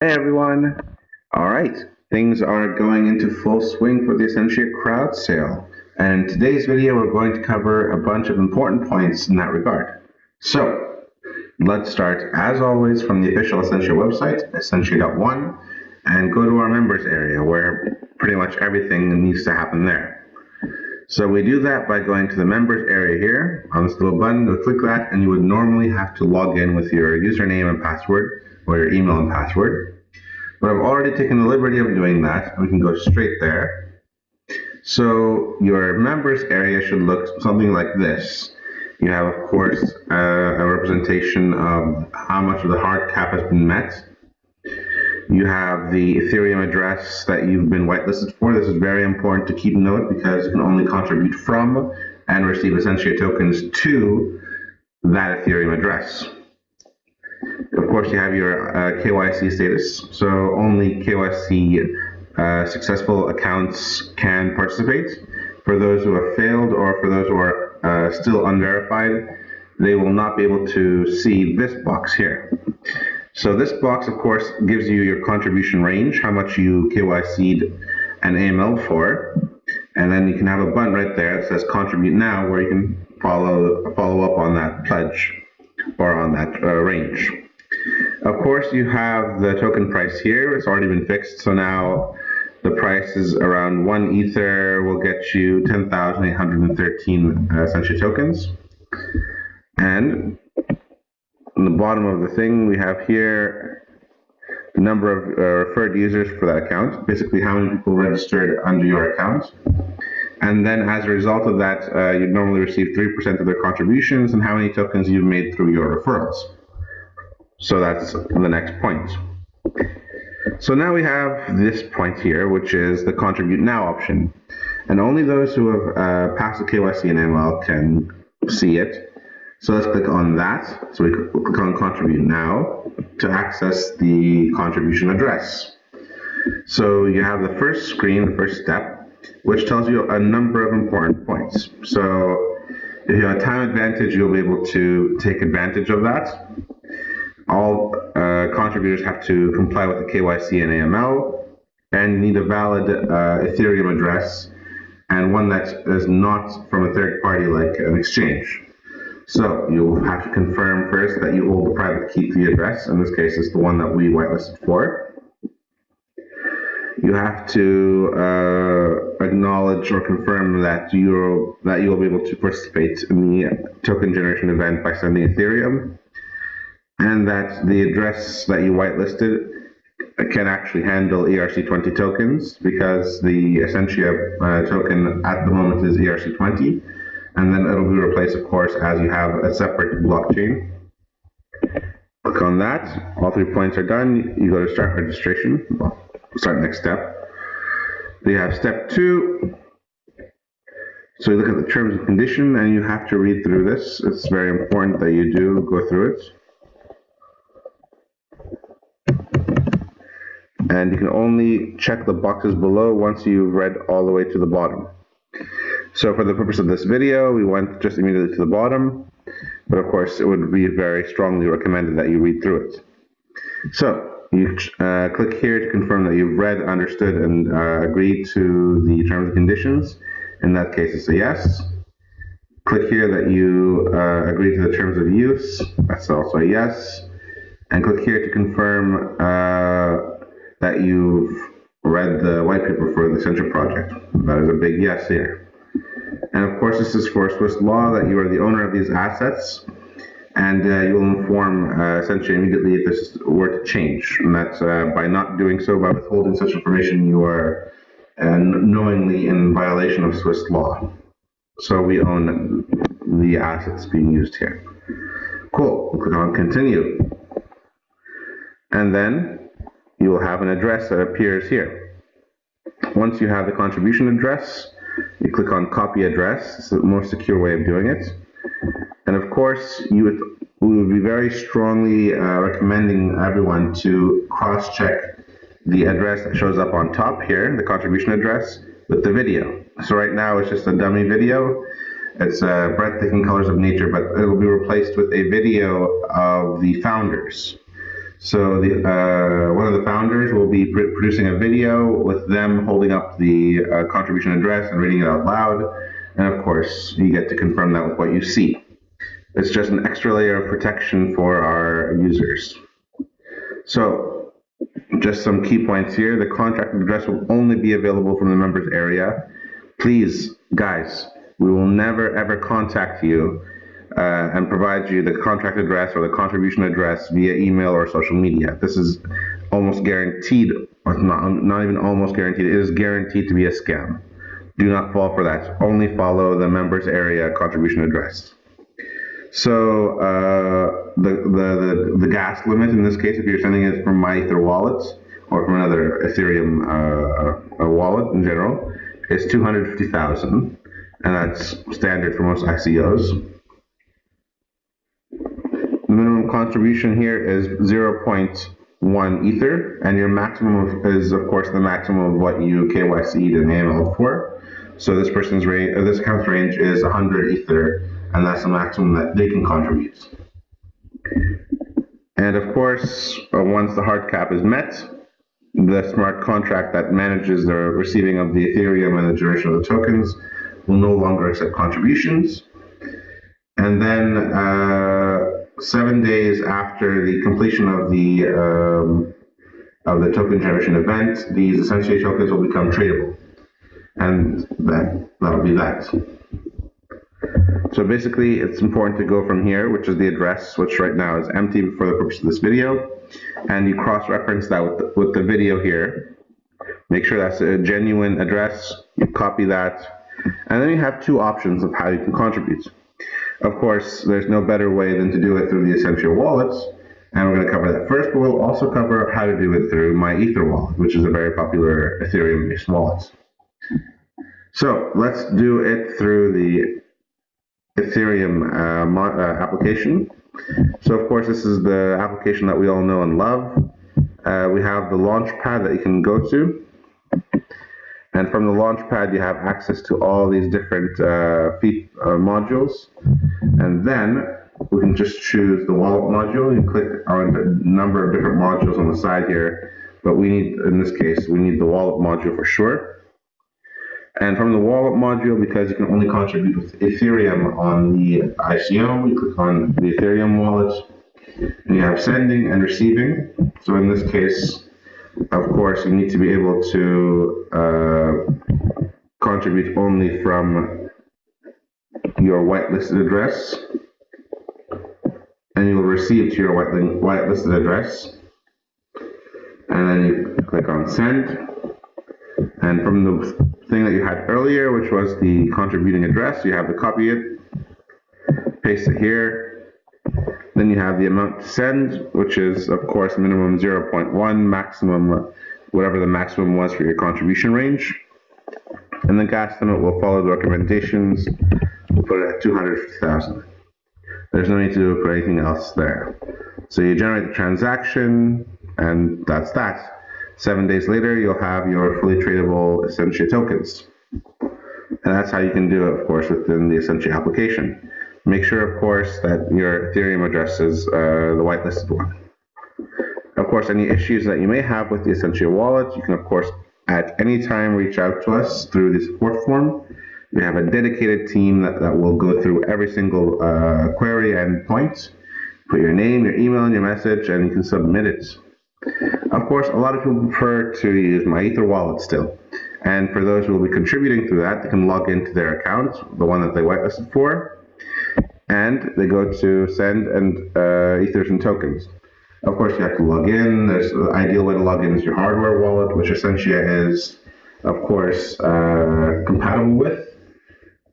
Hey everyone! Alright, things are going into full swing for the Essentia crowd sale. And in today's video, we're going to cover a bunch of important points in that regard. So, let's start, as always, from the official Essentia website, essentia.one, and go to our members area, where pretty much everything needs to happen there. So we do that by going to the members area here, on this little button, you'll click that, and you would normally have to log in with your username and password, or your email and password. But I've already taken the liberty of doing that, and we can go straight there. So your members area should look something like this. You have, of course, a representation of how much of the hard cap has been met. You have the Ethereum address that you've been whitelisted for. This is very important to keep note because you can only contribute from and receive Essentia tokens to that Ethereum address. Of course, you have your KYC status, so only KYC successful accounts can participate. For those who have failed or for those who are still unverified, they will not be able to see this box here. So this box, of course, gives you your contribution range, how much you KYC'd and AML'd for, and then you can have a button right there that says contribute now, where you can follow up on that pledge or on that range. Of course, you have the token price here. It's already been fixed, so now the price is around 1 Ether will get you 10,813 Essentia tokens. And on the bottom of the thing, we have here the number of referred users for that account, basically how many people registered under your account. And then as a result of that, you'd normally receive 3% of their contributions and how many tokens you've made through your referrals. So that's the next point. So now we have this point here, which is the contribute now option. And only those who have passed the KYC and ML can see it. So let's click on that. So we click on contribute now to access the contribution address. So you have the first screen, the first step, which tells you a number of important points. So if you have a time advantage, you'll be able to take advantage of that. All contributors have to comply with the KYC and AML and need a valid Ethereum address and one that is not from a third party like an exchange. So you'll have to confirm first that you hold the private key to the address. In this case, it's the one that we whitelisted for. You have to acknowledge or confirm that you will be able to participate in the token generation event by sending Ethereum, and that the address that you whitelisted can actually handle ERC20 tokens, because the Essentia token at the moment is ERC20, and then it'll be replaced, of course, as you have a separate blockchain. Click on that. All 3 points are done. You go to start registration. Well, start next step. Then you have step 2. So you look at the terms and condition, and you have to read through this. It's very important that you do go through it. And you can only check the boxes below once you've read all the way to the bottom. So for the purpose of this video, we went just immediately to the bottom, but of course it would be very strongly recommended that you read through it. So you click here to confirm that you've read, understood, and agreed to the terms and conditions. In that case, it's a yes. Click here that you agree to the terms of use. That's also a yes. And click here to confirm that you've read the white paper for the Essentia project. That is a big yes here. And of course, this is for Swiss law that you are the owner of these assets, and you will inform Essentia immediately if this were to change. And that's by not doing so, by withholding such information, you are knowingly in violation of Swiss law. So we own the assets being used here. Cool. We'll click on continue. And then you will have an address that appears here. Once you have the contribution address, you click on copy address. It's the most secure way of doing it. And of course, we would be very strongly recommending everyone to cross-check the address that shows up on top here, the contribution address, with the video. So right now it's just a dummy video. It's breathtaking colors of nature, but it will be replaced with a video of the founders. So one of the founders will be producing a video with them holding up the contribution address and reading it out loud. And of course, you get to confirm that with what you see. It's just an extra layer of protection for our users. So just some key points here. The contracted address will only be available from the members area. Please, guys, we will never ever contact you and provide you the contract address or the contribution address via email or social media. This is almost guaranteed, or not even almost guaranteed, it is guaranteed to be a scam. Do not fall for that. Only follow the members area contribution address. So the gas limit in this case, if you're sending it from MyEther wallet or from another Ethereum wallet in general, is 250,000, and that's standard for most ICOs. The minimum contribution here is 0.1 Ether, and your maximum is, of course, the maximum of what you KYC'd and AML'd for. So this person's range, this account's range is 100 Ether, and that's the maximum that they can contribute. And of course, once the hard cap is met, the smart contract that manages the receiving of the Ethereum and the generation of the tokens will no longer accept contributions. And then 7 days after the completion of the token generation event, these Essentia tokens will become tradable. And that'll be that. So basically, it's important to go from here, which is the address, which right now is empty for the purpose of this video, and you cross-reference that with the video here. Make sure that's a genuine address, you copy that, and then you have two options of how you can contribute. Of course, there's no better way than to do it through the Essentia wallets, and we're going to cover that first, but we'll also cover how to do it through MyEther wallet, which is a very popular Ethereum-based wallet. So let's do it through the Ethereum application. So of course, this is the application that we all know and love. We have the launch pad that you can go to. And from the launch pad, you have access to all these different modules. And then we can just choose the wallet module. You click on a number of different modules on the side here. But we need, in this case, we need the wallet module for sure. And from the wallet module, because you can only contribute with Ethereum on the ICO, you click on the Ethereum wallet, and you have sending and receiving. So in this case, of course, you need to be able to contribute only from your whitelisted address, and you will receive to your whitelisted address. And then you click on send. And from the thing that you had earlier, which was the contributing address, you have to copy it, paste it here. Then you have the amount to send, which is, of course, minimum 0.1, maximum, whatever the maximum was for your contribution range. And the gas limit will follow the recommendations. We'll put it at 250,000. There's no need to put anything else there. So you generate the transaction, and that's that. 7 days later, you'll have your fully tradable Essentia tokens. And that's how you can do it, of course, within the Essentia application. Make sure, of course, that your Ethereum address is the whitelisted one. Of course, any issues that you may have with the Essentia wallet, you can, of course, at any time reach out to us through the support form. We have a dedicated team that will go through every single query and point. Put your name, your email, and your message, and you can submit it. Of course, a lot of people prefer to use MyEther wallet still. And for those who will be contributing through that, they can log into their account, the one that they whitelisted for, and they go to send and Ethers and tokens. Of course, you have to log in. There's the ideal way to log in is your hardware wallet, which Essentia is, of course, compatible with.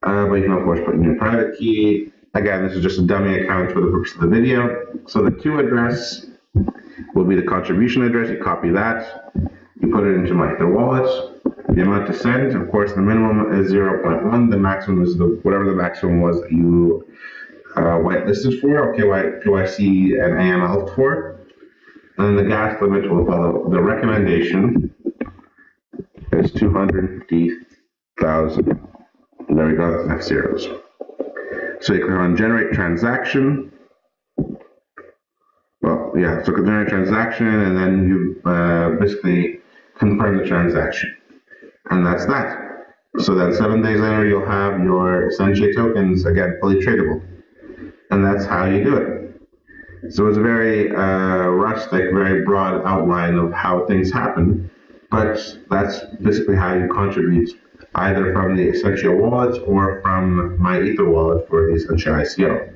But you can, of course, put in your private key. Again, this is just a dummy account for the purpose of the video. So the to address will be the contribution address. You copy that, you put it into MyEther wallet. The amount to send, of course, the minimum is 0.1. The maximum is whatever the maximum was that you whitelisted for, or KYC and AML for. And the gas limit will follow. The recommendation is 250,000. There we go, that's F zeros. So you click on generate transaction. well, yeah, so generate a transaction, and then you basically confirm the transaction. And that's that. So then 7 days later, you'll have your Essentia tokens, again, fully tradable. And that's how you do it. So it's a very rustic, very broad outline of how things happen, but that's basically how you contribute either from the Essentia wallet or from my Ether wallet for the Essentia ICO.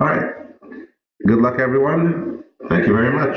All right. Good luck, everyone. Thank you very much.